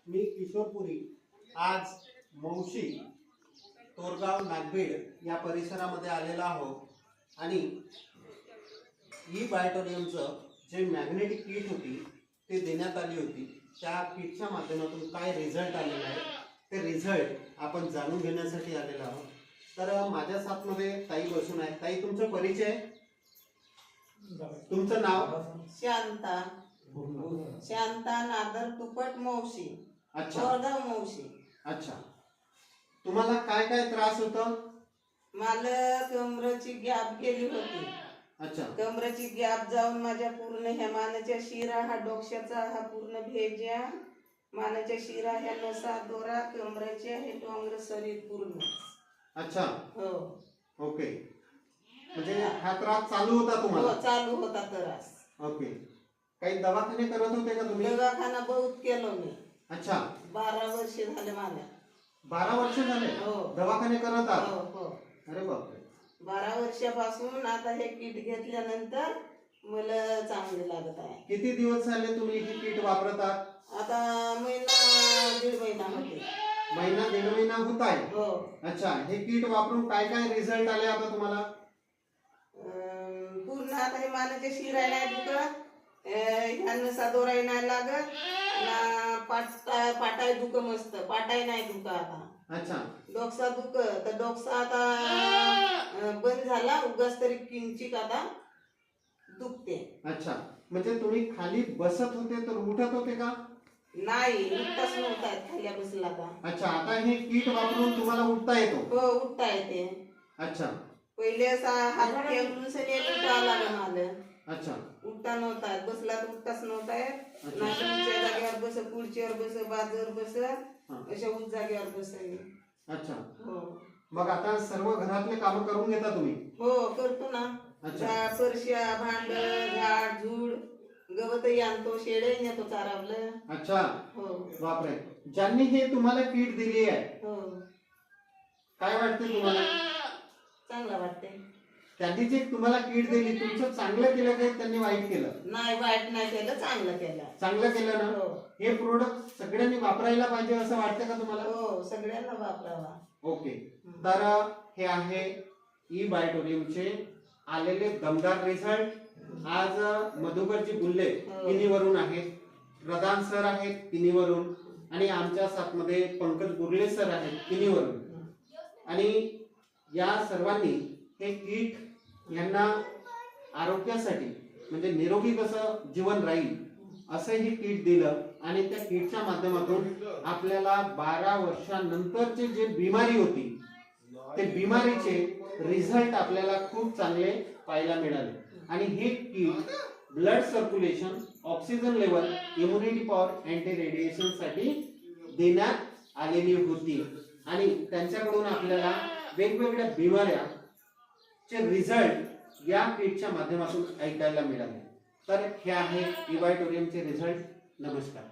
मी किशोरपुरी आज मौशी तोरगाव नागभीड या परिसरामध्ये आलेलो आहोत आणि ई बायोटोरियमचं जे मॅग्नेटिक किट होती ते देण्यात आली होती। त्या किटच्या माध्यमातून काय रिझल्ट आलेला आहे ते रिझल्ट आपण जाणून घेण्यासाठी आलेलो आहोत। तर माझ्या साथमध्ये ताई बसून आहेत। ताई, तुमचा परिचय, तुमचं नाव? शांता शांता नादर तुपट मौशी, अच्छा, तोरगाव मौशी। अच्छा, तुम्हाला काय काय त्रास होता? मला कमरेची गॅप गेली होती। अच्छा, कमरेची गॅप जाऊन माझ्या पूर्ण ह्या मानेच्या शिरा, हा डोक्याचा हा पूर्ण भेज्या, मानेच्या शिरा, ह्या नसा, दोरा, कमरेचे हे टोंगर, शरीर पूर्ण। अच्छा, हो, ओके, म्हणजे हा त्रास चालू होता तुम्हाला? हो, चालू होता त्रास। ओके, काही दवाखाने करत होते का तुम्ही? दवाखाना बहुत केलो मी। अच्छा, 12 वर्ष झाले मला। 12 वर्ष झाले हो, दवाखाने करत आहात? हो, हो। अरे बापरे, 12 12 वर्षापासून आता हे किट घेतल्यानंतर मला चांगले लागत आहे। किती दिवस झाले तुम्ही ही किट वापरत आहात? आता महिना, 1.5 महिना होते। महिना, 1.5 महिना होत आहे? हो। अच्छा, हे किट वापरून काय काय रिझल्ट आले आता तुम्हाला? पूर्ण आता हे मानेचे शिराय नाही दुखत, ह्यानं सादोराय नाही लागत ना, पाटाय दुख मस्त, पाटाय नाही दुख आता। अच्छा, डोकसा दुख तर डोकसा आता बंद झाला, उगाच तरी किंचित आता दुखते। अच्छा, म्हणजे तुम्ही खाली बसत होते तर उठत होते का? नाही, उठताच नव्हता येत खाली बसला आता। अच्छा, आता हे किट वापरून तुम्हाला उठता येतो? हो, उठता येते। अच्छा, पहिले असा हात टेकून सनी उठावं लागलं मला। अच्छा, उठता नव्हता येत, बसला तर उठताच नव्हता येत ना, तुमच्या जागेवर बस, खुर्चीवर बस, बाजूवर बस, अशा उंच जागेवर बसली। अच्छा, हो, मग आता सर्व घरातले काम करून घेता तुम्ही? हो, करतो ना। अच्छा, फरशा, भांड, झाड झूड, गवतही आणतो, शेळी नेतो चारावलं। अच्छा, हो, बापरे, ज्यांनी हे तुम्हाला किट दिली आहे हो, काय वाटते तुम्हाला? चांगलं वाटते। त्यांनी जे तुम्हाला किट दिली तुमचं चांगलं केलं की त्यांनी वाईट केलं? नाही, वाईट नाही केलं, चांगलं केलं। चांगलं केलं ना? हो, हे प्रोडक्ट सगळ्यांनी वापरायला पाहिजे असं वाटतं का तुम्हाला? हो, सगळ्यांना वापरावा। ओके, तर हे आहे ई बायोटोरियमचे आलेले दमदार रिझल्ट। आज मधुकरजी बुल्ले किनीवरून आहेत, प्रधान सर आहेत किनीवरून, आणि आमच्या साथमध्ये पंकज बुर्ले सर आहेत किनीवरून, आणि या सर्वांनी हे किट यांना आरोग्यासाठी म्हणजे निरोगी कसं जीवन राहील असं हे किट दिलं, आणि त्या किटच्या माध्यमातून आपल्याला 12 वर्षानंतरचे जे बिमारी होती ते बिमारीचे रिझल्ट आपल्याला खूप चांगले पाहायला मिळाले। आणि हे kit blood circulation, oxygen level, immunity power, anti radiation साठी देण्यात आलेली होती, आणि त्यांच्याकडून आपल्याला वेगवेगळ्या बिमाऱ्याचे रिझल्ट या किटच्या माध्यमातून ऐकायला मिळाले। तर हे आहे ई बायोटोरियमचे रिझल्ट। नमस्कार।